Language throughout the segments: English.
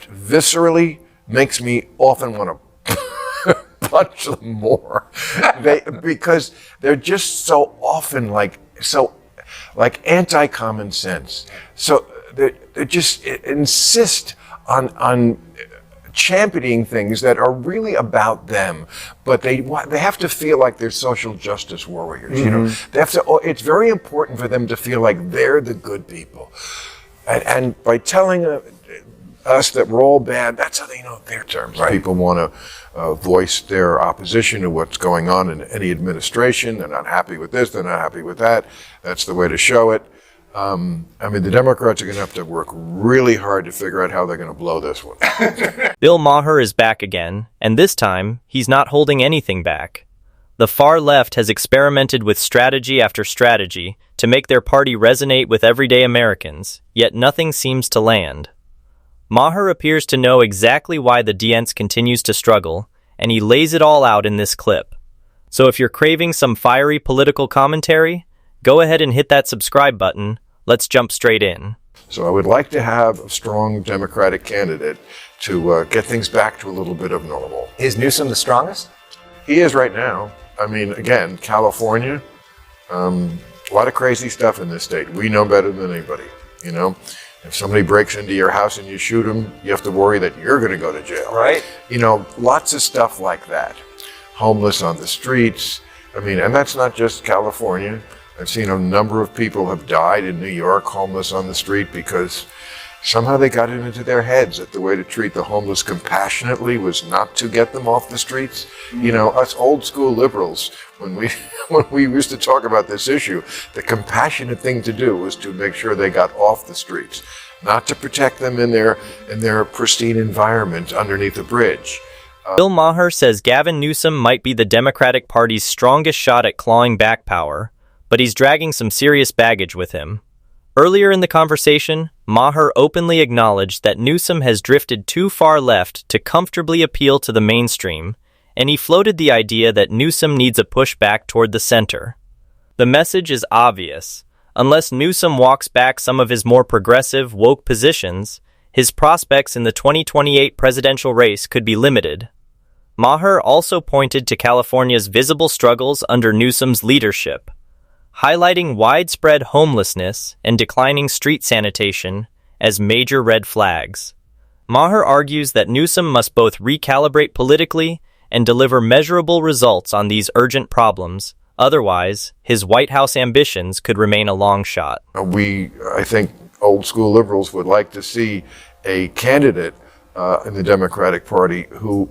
viscerally makes me often want to punch them more. Because they're just so often like anti-common sense. So they just insist on championing things that are really about them, but they have to feel like they're social justice warriors. You know, they have to. It's very important for them to feel like they're the good people, and by telling us that we're all bad, that's how they know their terms. Right. People want to voice their opposition to what's going on in any administration. They're not happy with this. They're not happy with that. That's the way to show it. I mean, the Democrats are going to have to work really hard to figure out how they're going to blow this one. Bill Maher is back again, and this time, he's not holding anything back. The far left has experimented with strategy after strategy to make their party resonate with everyday Americans, yet nothing seems to land. Maher appears to know exactly why the DNC continues to struggle, and he lays it all out in this clip. So if you're craving some fiery political commentary, go ahead and hit that subscribe button. Let's jump straight in. So I would like to have a strong Democratic candidate to get things back to a little bit of normal. Is Newsom the strongest? He is right now. I mean, again, California, a lot of crazy stuff in this state. We know better than anybody, you know? If somebody breaks into your house and you shoot them, you have to worry that you're going to go to jail. Right. You know, lots of stuff like that. Homeless on the streets. I mean, and that's not just California. I've seen a number of people have died in New York, homeless on the street, because somehow they got it into their heads that the way to treat the homeless compassionately was not to get them off the streets. You know, us old school liberals, when we used to talk about this issue, the compassionate thing to do was to make sure they got off the streets, not to protect them in their pristine environment underneath a bridge. Bill Maher says Gavin Newsom might be the Democratic Party's strongest shot at clawing back power, but he's dragging some serious baggage with him. Earlier in the conversation, Maher openly acknowledged that Newsom has drifted too far left to comfortably appeal to the mainstream, and he floated the idea that Newsom needs a push back toward the center. The message is obvious. Unless Newsom walks back some of his more progressive, woke positions, his prospects in the 2028 presidential race could be limited. Maher also pointed to California's visible struggles under Newsom's leadership, highlighting widespread homelessness and declining street sanitation as major red flags. Maher argues that Newsom must both recalibrate politically and deliver measurable results on these urgent problems. Otherwise, his White House ambitions could remain a long shot. I think old school liberals would like to see a candidate in the Democratic Party who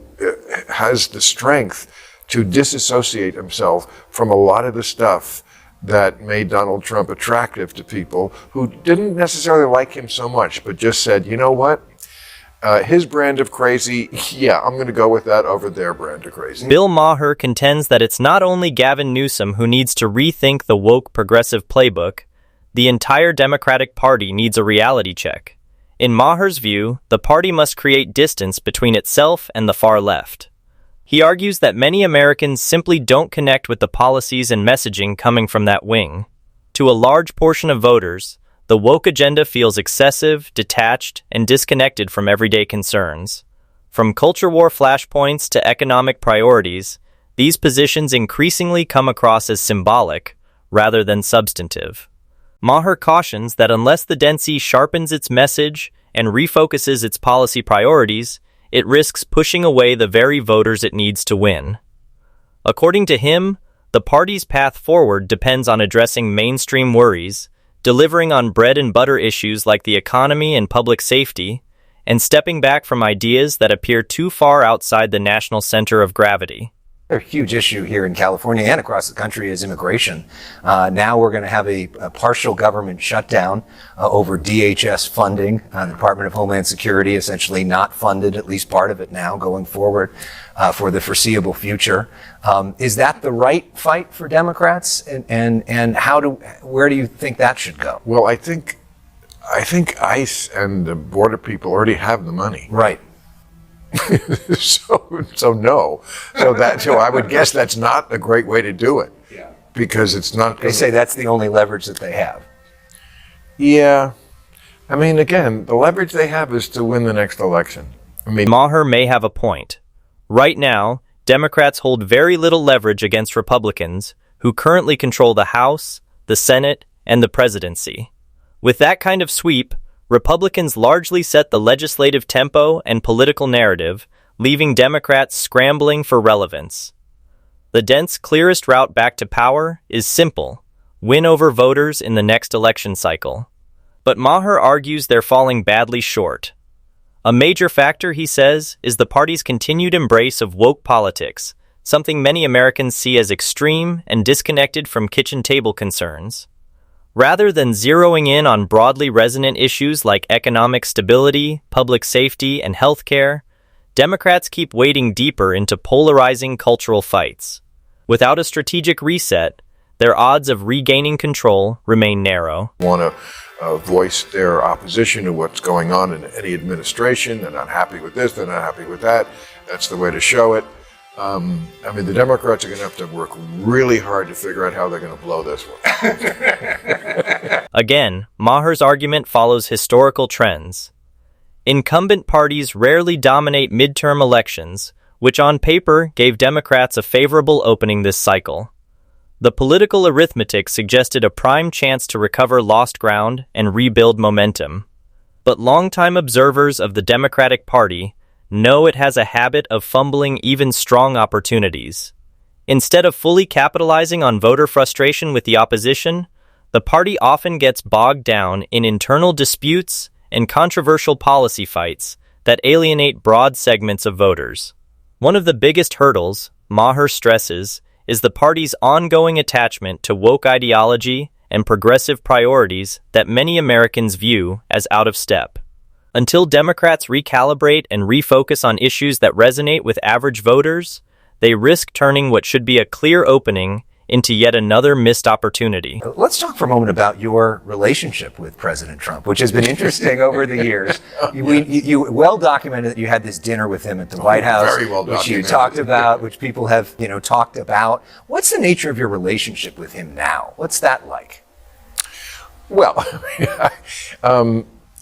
has the strength to disassociate himself from a lot of the stuff that made Donald Trump attractive to people who didn't necessarily like him so much, but just said, you know what? His brand of crazy, yeah, I'm going to go with that over their brand of crazy. Bill Maher contends that it's not only Gavin Newsom who needs to rethink the woke progressive playbook, the entire Democratic Party needs a reality check. In Maher's view, the party must create distance between itself and the far left. He argues that many Americans simply don't connect with the policies and messaging coming from that wing. To a large portion of voters, the woke agenda feels excessive, detached, and disconnected from everyday concerns. From culture war flashpoints to economic priorities, these positions increasingly come across as symbolic rather than substantive. Maher cautions that unless the DNC sharpens its message and refocuses its policy priorities, it risks pushing away the very voters it needs to win. According to him, the party's path forward depends on addressing mainstream worries, delivering on bread-and-butter issues like the economy and public safety, and stepping back from ideas that appear too far outside the national center of gravity. A huge issue here in California and across the country is immigration. Now we're going to have a partial government shutdown over DHS funding. The Department of Homeland Security essentially not funded, at least part of it now, going forward for the foreseeable future. Is that the right fight for Democrats? And where do you think that should go? Well, I think ICE and the border people already have the money. Right. So no. So I would guess that's not a great way to do it. Yeah. Because it's not. They say that's the only leverage that they have. Yeah, I mean, again, the leverage they have is to win the next election. I mean, Maher may have a point. Right now, Democrats hold very little leverage against Republicans, who currently control the House, the Senate, and the presidency. With that kind of sweep, Republicans largely set the legislative tempo and political narrative, leaving Democrats scrambling for relevance. The dense, clearest route back to power is simple: win over voters in the next election cycle. But Maher argues they're falling badly short. A major factor, he says, is the party's continued embrace of woke politics, something many Americans see as extreme and disconnected from kitchen table concerns. Rather than zeroing in on broadly resonant issues like economic stability, public safety, and healthcare, Democrats keep wading deeper into polarizing cultural fights. Without a strategic reset, their odds of regaining control remain narrow. Want to voice their opposition to what's going on in any administration. They're not happy with this, they're not happy with that. That's the way to show it. I mean, the Democrats are going to have to work really hard to figure out how they're going to blow this one. Again, Maher's argument follows historical trends. Incumbent parties rarely dominate midterm elections, which on paper gave Democrats a favorable opening this cycle. The political arithmetic suggested a prime chance to recover lost ground and rebuild momentum. But longtime observers of the Democratic Party know it has a habit of fumbling even strong opportunities. Instead of fully capitalizing on voter frustration with the opposition, the party often gets bogged down in internal disputes and controversial policy fights that alienate broad segments of voters. One of the biggest hurdles, Maher stresses, is the party's ongoing attachment to woke ideology and progressive priorities that many Americans view as out of step. Until Democrats recalibrate and refocus on issues that resonate with average voters, they risk turning what should be a clear opening into yet another missed opportunity. Let's talk for a moment about your relationship with President Trump, which has been interesting over the years. You well documented that you had this dinner with him at the White House, Very well which you documented. talked about, which people have, talked about. What's the nature of your relationship with him now? What's that like? Well,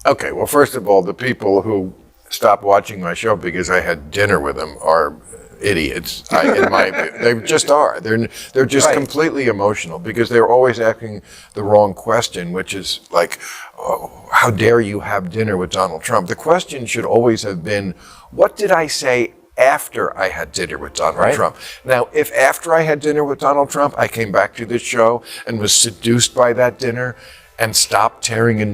okay, well, first of all, the people who stopped watching my show because I had dinner with them are idiots, in my view. They just are. They're just Right. completely emotional because they're always asking the wrong question, which is like, oh, how dare you have dinner with Donald Trump? The question should always have been, what did I say after I had dinner with Donald Right. Trump? Now, if after I had dinner with Donald Trump, I came back to this show and was seduced by that dinner and stopped tearing him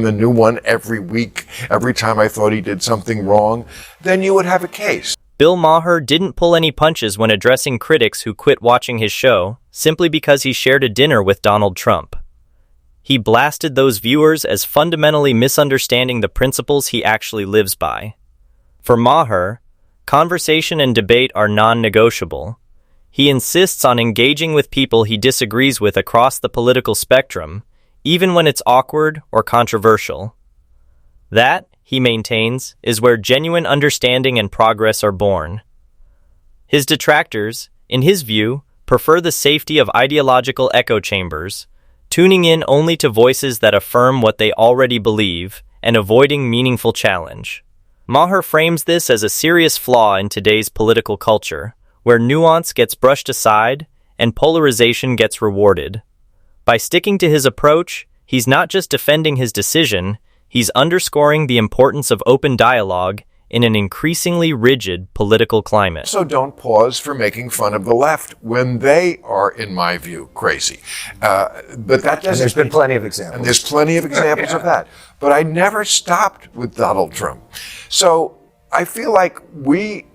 a new one every week, every time I thought he did something wrong, then you would have a case. Bill Maher didn't pull any punches when addressing critics who quit watching his show simply because he shared a dinner with Donald Trump. He blasted those viewers as fundamentally misunderstanding the principles he actually lives by. For Maher, conversation and debate are non-negotiable. He insists on engaging with people he disagrees with across the political spectrum, even when it's awkward or controversial. That, he maintains, is where genuine understanding and progress are born. His detractors, in his view, prefer the safety of ideological echo chambers, tuning in only to voices that affirm what they already believe and avoiding meaningful challenge. Maher frames this as a serious flaw in today's political culture, where nuance gets brushed aside and polarization gets rewarded. By sticking to his approach, he's not just defending his decision, he's underscoring the importance of open dialogue in an increasingly rigid political climate. So don't pause for making fun of the left when they are, in my view, crazy. But that doesn't. And there's been plenty of And examples. there's plenty of examples of that. But I never stopped with Donald Trump. So I feel like we,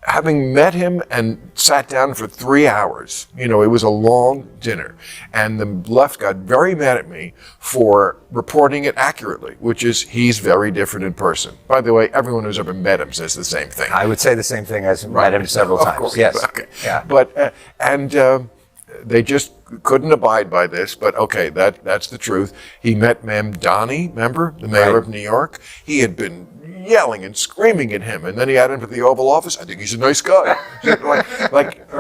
having met him and sat down for 3 hours, it was a long dinner, and the left got very mad at me for reporting it accurately, which is he's very different in person. By the way, everyone who's ever met him says the same thing. I would say the same thing. I've met him several Of times. course. Yes. Okay. Yeah. But they just couldn't abide by this, but okay, that's the truth. He met Ma'am Donnie, remember, the mayor of New York? He had been yelling and screaming at him, and then he had him to the Oval Office. I think he's a nice guy.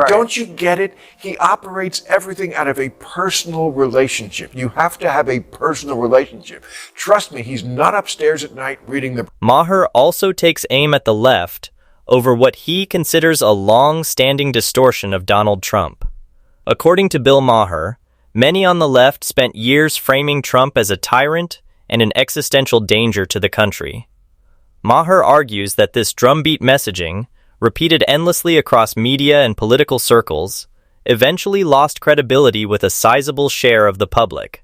Don't you get it? He operates everything out of a personal relationship. You have to have a personal relationship. Trust me, he's not upstairs at night reading the... Maher also takes aim at the left over what he considers a long-standing distortion of Donald Trump. According to Bill Maher, many on the left spent years framing Trump as a tyrant and an existential danger to the country. Maher argues that this drumbeat messaging, repeated endlessly across media and political circles, eventually lost credibility with a sizable share of the public.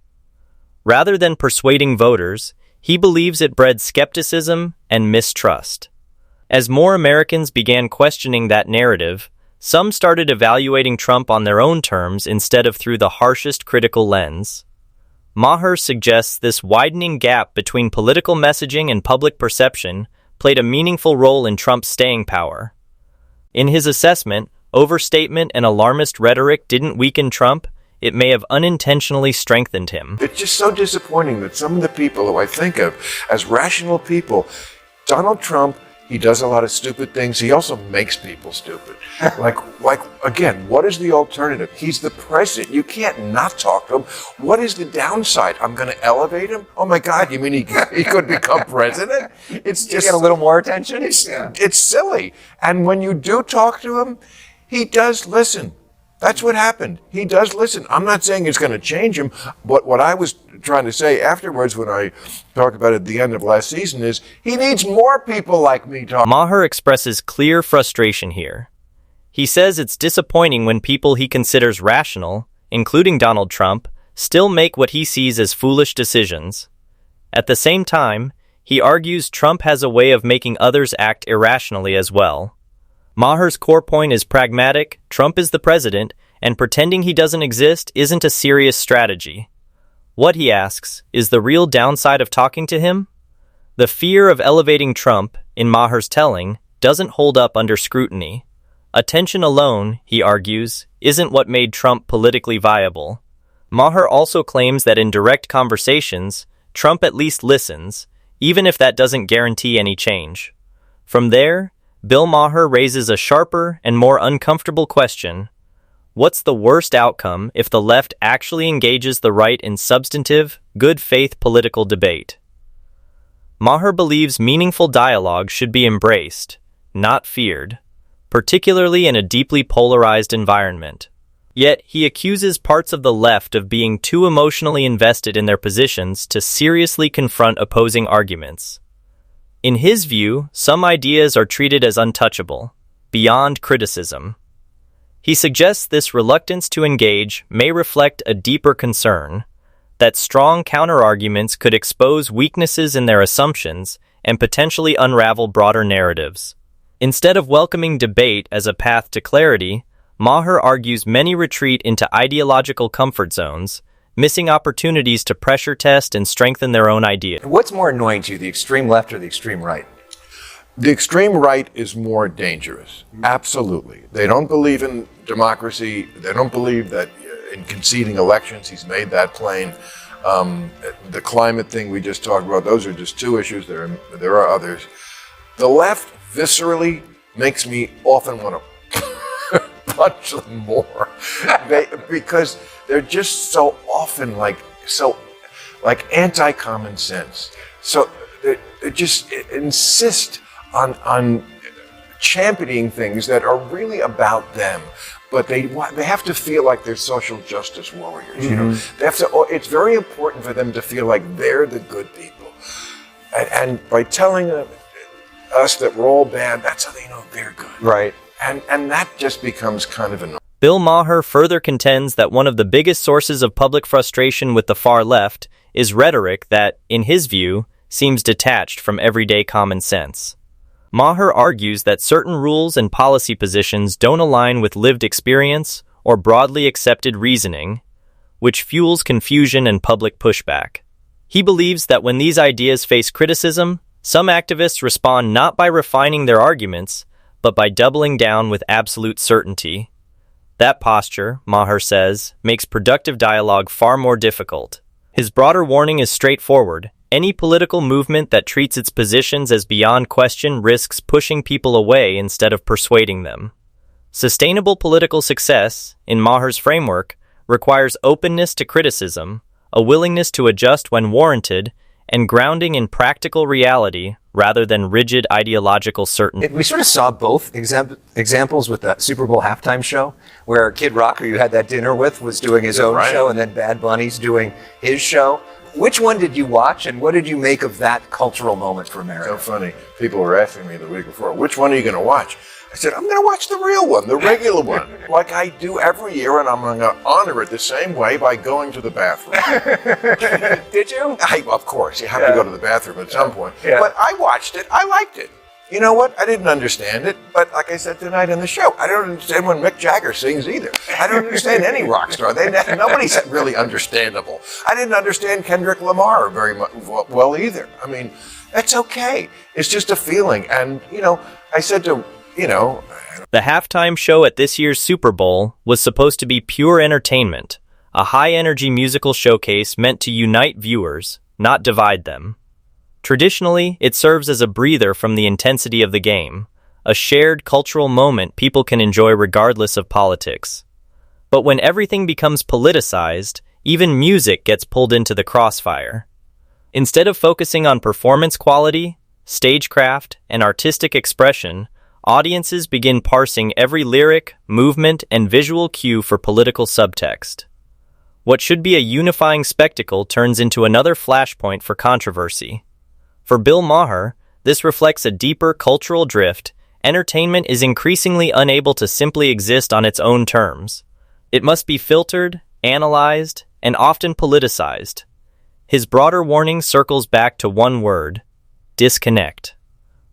Rather than persuading voters, he believes it bred skepticism and mistrust. As more Americans began questioning that narrative, some started evaluating Trump on their own terms instead of through the harshest critical lens. Maher suggests this widening gap between political messaging and public perception played a meaningful role in Trump's staying power. In his assessment, overstatement and alarmist rhetoric didn't weaken Trump, it may have unintentionally strengthened him. It's just so disappointing that some of the people who I think of as rational people, Donald Trump, he does a lot of stupid things. He also makes people stupid. Again, what is the alternative? He's the president. You can't not talk to him. What is the downside? I'm going to elevate him? Oh my God, you mean he could become president? It's just... get a little more attention? It's silly. And when you do talk to him, he does listen. That's what happened. He does listen. I'm not saying it's going to change him, but what I was trying to say afterwards when I talked about it at the end of last season is he needs more people like me talking. Maher expresses clear frustration here. He says it's disappointing when people he considers rational, including Donald Trump, still make what he sees as foolish decisions. At the same time, he argues Trump has a way of making others act irrationally as well. Maher's core point is pragmatic, Trump is the president, and pretending he doesn't exist isn't a serious strategy. What he asks, is the real downside of talking to him? The fear of elevating Trump, in Maher's telling, doesn't hold up under scrutiny. Attention alone, he argues, isn't what made Trump politically viable. Maher also claims that in direct conversations, Trump at least listens, even if that doesn't guarantee any change. From there, Bill Maher raises a sharper and more uncomfortable question. What's the worst outcome if the left actually engages the right in substantive, good-faith political debate? Maher believes meaningful dialogue should be embraced, not feared, particularly in a deeply polarized environment. Yet, he accuses parts of the left of being too emotionally invested in their positions to seriously confront opposing arguments. In his view, some ideas are treated as untouchable, beyond criticism. He suggests this reluctance to engage may reflect a deeper concern, that strong counterarguments could expose weaknesses in their assumptions and potentially unravel broader narratives. Instead of welcoming debate as a path to clarity, Maher argues many retreat into ideological comfort zones, missing opportunities to pressure test and strengthen their own ideas. What's more annoying to you, the extreme left or the extreme right? The extreme right is more dangerous. Absolutely. They don't believe in democracy. They don't believe that in conceding elections. He's made that plain. The climate thing we just talked about, those are just two issues. There are others. The left viscerally makes me often want to punch them more. Because they're just so often like anti-common sense. So they just insist on championing things that are really about them, but they have to feel like they're social justice warriors. You know, they have to. It's very important for them to feel like they're the good people, and by telling us that we're all bad, that's how they know they're good. Right. And that just becomes kind of annoying. Bill Maher further contends that one of the biggest sources of public frustration with the far left is rhetoric that, in his view, seems detached from everyday common sense. Maher argues that certain rules and policy positions don't align with lived experience or broadly accepted reasoning, which fuels confusion and public pushback. He believes that when these ideas face criticism, some activists respond not by refining their arguments, but by doubling down with absolute certainty. That posture, Maher says, makes productive dialogue far more difficult. His broader warning is straightforward. Any political movement that treats its positions as beyond question risks pushing people away instead of persuading them. Sustainable political success, in Maher's framework, requires openness to criticism, a willingness to adjust when warranted, and grounding in practical reality rather than rigid ideological certainty. We sort of saw both examples with the Super Bowl halftime show, where Kid Rock, who you had that dinner with, was doing his own show, and then Bad Bunny's doing his show. Which one did you watch, and what did you make of that cultural moment for America? So funny. People were asking me the week before, which one are you going to watch? I said, I'm going to watch the real one, the regular one, like I do every year, and I'm going to honor it the same way by going to the bathroom. Did you? Of course, you have to go to the bathroom at some point. Yeah. But I watched it. I liked it. You know what? I didn't understand it, but like I said tonight in the show, I don't understand when Mick Jagger sings either. I don't understand any rock star. Nobody's really understandable. I didn't understand Kendrick Lamar very much, well either. I mean, that's okay. It's just a feeling. And, I said to, The halftime show at this year's Super Bowl was supposed to be pure entertainment, a high-energy musical showcase meant to unite viewers, not divide them. Traditionally, it serves as a breather from the intensity of the game, a shared cultural moment people can enjoy regardless of politics. But when everything becomes politicized, even music gets pulled into the crossfire. Instead of focusing on performance quality, stagecraft, and artistic expression, audiences begin parsing every lyric, movement, and visual cue for political subtext. What should be a unifying spectacle turns into another flashpoint for controversy. For Bill Maher, this reflects a deeper cultural drift. Entertainment is increasingly unable to simply exist on its own terms. It must be filtered, analyzed, and often politicized. His broader warning circles back to one word: disconnect.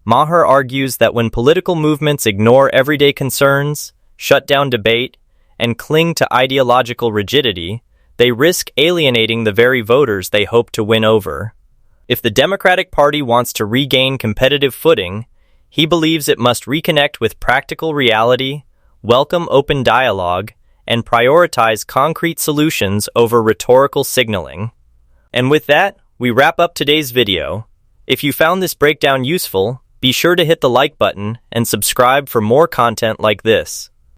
Maher argues that when political movements ignore everyday concerns, shut down debate, and cling to ideological rigidity, they risk alienating the very voters they hope to win over. If the Democratic Party wants to regain competitive footing, he believes it must reconnect with practical reality, welcome open dialogue, and prioritize concrete solutions over rhetorical signaling. And with that, we wrap up today's video. If you found this breakdown useful, be sure to hit the like button and subscribe for more content like this.